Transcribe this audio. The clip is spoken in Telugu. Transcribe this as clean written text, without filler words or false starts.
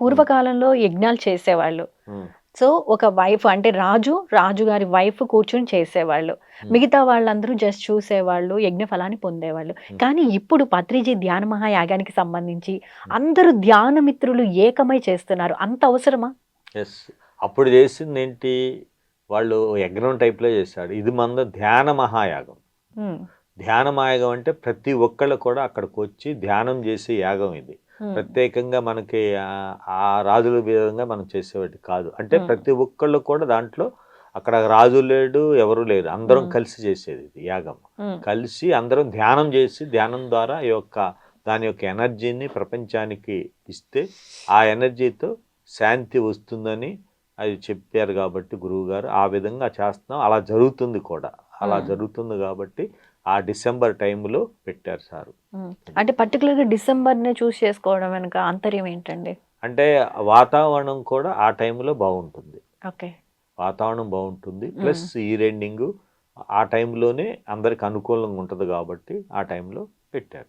పూర్వకాలంలో యజ్ఞాలు చేసేవాళ్ళు. ఉమ్, సో, ఒక వైఫ్ అంటే రాజుగారి వైఫ్ కూర్చొని చేసేవాళ్ళు. మిగతా వాళ్ళందరూ జస్ట్ చూసేవాళ్ళు, యజ్ఞ ఫలాన్ని పొందేవాళ్ళు. ఉమ్, కానీ ఇప్పుడు పత్రిజీ ధ్యాన మహాయాగానికి సంబంధించి ఉమ్. అందరూ ధ్యాన మిత్రులు ఏకమై చేస్తున్నారు. అంత అవసరమా? ఎస్. అప్పుడు చేసింది ఏంటి, వాళ్ళు యజ్ఞం టైప్లో చేశాడు. ఇది మన ధ్యాన మహాయాగం. హ్మ్. ధ్యాన మహాయాగం అంటే ప్రతి ఒక్కళ్ళు కూడా అక్కడికి వచ్చి ధ్యానం చేసే యాగం ఇది. హ్మ్. ప్రత్యేకంగా మనకి ఆ రాజుల విధంగా మనం చేసేవాటి కాదు. అంటే ప్రతి ఒక్కళ్ళు కూడా దాంట్లో అక్కడ రాజు లేడు, ఎవరు లేరు, అందరం కలిసి చేసేది ఇది యాగం. కలిసి అందరం ధ్యానం చేసి ధ్యానం ద్వారా దాని యొక్క ఎనర్జీని ప్రపంచానికి ఇస్తే ఆ ఎనర్జీతో శాంతి వస్తుందని అది చెప్పారు. కాబట్టి గురువు గారు ఆ విధంగా చేస్తున్నాం. అలా జరుగుతుంది కూడా. అలా జరుగుతుంది కాబట్టి ఆ డిసెంబర్ టైంలో పెట్టారు సారు. అంటే పర్టికులర్‌గా డిసెంబర్‌నే చూస్ చేసుకోవడం వెనక ఆంతర్యం ఏంటండి? అంటే వాతావరణం కూడా ఆ టైంలో బాగుంటుంది. ఓకే. వాతావరణం బాగుంటుంది. ప్లస్ ఇయర్ ఎండింగు ఆ టైంలోనే అందరికి అనుకూలంగా ఉంటుంది కాబట్టి ఆ టైంలో పెట్టారు.